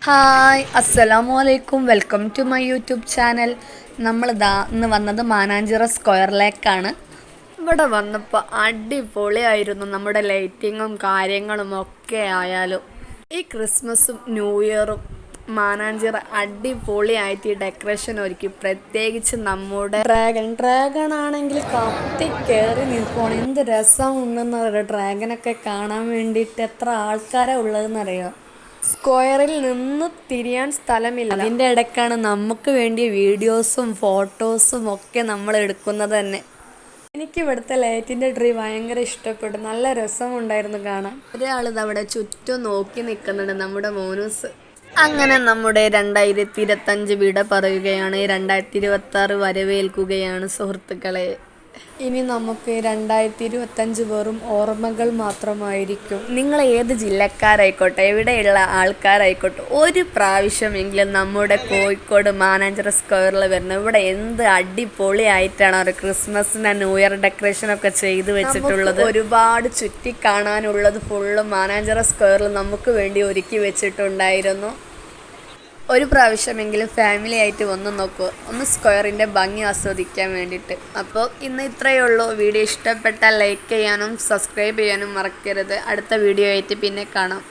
Hi അസ്സലാമു അലൈക്കും welcome to my YouTube channel. ഇന്ന് വന്നത് മാനാഞ്ചിറ സ്ക്വയറിലേക്കാണ്. ഇവിടെ വന്നപ്പോൾ അടിപൊളിയായിരുന്നു. നമ്മുടെ ലൈറ്റിങ്ങും കാര്യങ്ങളും ഒക്കെ ആയാലും ഈ ക്രിസ്മസും ന്യൂ ഇയറും മാനാഞ്ചിറ അടിപൊളിയായിട്ട് ഈ ഡെക്കറേഷൻ ഒരുക്കി. പ്രത്യേകിച്ച് നമ്മുടെ ഡ്രാഗൺ ആണെങ്കിൽ കത്തി കയറി നിൽക്കുകയാണ്. എന്ത് രസമുണ്ടെന്ന് പറയുക ഡ്രാഗനൊക്കെ കാണാൻ വേണ്ടിയിട്ട്. എത്ര ആൾക്കാരാണ് ഉള്ളതെന്നറിയാം. സ്ക്വയറിൽ നിന്ന് തിരിയാൻ സ്ഥലമില്ല. അതിൻ്റെ ഇടയ്ക്കാണ് നമുക്ക് വേണ്ടിയ വീഡിയോസും ഫോട്ടോസും ഒക്കെ നമ്മൾ എടുക്കുന്നത് തന്നെ. എനിക്ക് ഇവിടുത്തെ ലൈറ്റിൻ്റെ ട്രീ ഭയങ്കര ഇഷ്ടപ്പെട്ടു. നല്ല രസമുണ്ടായിരുന്നു കാണാൻ. ഒരാളിത് അവിടെ ചുറ്റും നോക്കി നിൽക്കുന്നുണ്ട്, നമ്മുടെ മോനൂസ്. അങ്ങനെ നമ്മുടെ 2025 വിട പറയുകയാണ്. 2026 വരവേൽക്കുകയാണ് സുഹൃത്തുക്കളെ. ഇനി നമുക്ക് 2025 വെറും ഓർമ്മകൾ മാത്രമായിരിക്കും. നിങ്ങൾ ഏത് ജില്ലക്കാരായിക്കോട്ടെ, എവിടെയുള്ള ആൾക്കാരായിക്കോട്ടെ, ഒരു പ്രാവശ്യമെങ്കിലും നമ്മുടെ കോഴിക്കോട് മാനാഞ്ചിറ സ്ക്വയറിൽ വരുന്നത്. ഇവിടെ എന്ത് അടിപൊളിയായിട്ടാണ് ഒരു ക്രിസ്മസിന് ന്യൂ ഇയർ ഡെക്കറേഷനൊക്കെ ചെയ്ത് വെച്ചിട്ടുള്ളത്. ഒരുപാട് ചുറ്റി കാണാനുള്ളത് ഫുള്ള് മാനാഞ്ചിറ സ്ക്വയറിൽ നമുക്ക് വേണ്ടി ഒരുക്കി വെച്ചിട്ടുണ്ടായിരുന്നു. ഒരു പ്രാവശ്യമെങ്കിലും ഫാമിലി ആയിട്ട് വന്ന് നോക്കൂ, ഒന്ന് സ്ക്വയറിൻ്റെ ഭംഗി ആസ്വദിക്കാൻ വേണ്ടിയിട്ട്. അപ്പോൾ ഇന്ന് ഇത്രയേ ഉള്ളൂ. വീഡിയോ ഇഷ്ടപ്പെട്ടാൽ ലൈക്ക് ചെയ്യാനും സബ്സ്ക്രൈബ് ചെയ്യാനും മറക്കരുത്. അടുത്ത വീഡിയോ ആയിട്ട് പിന്നെ കാണാം.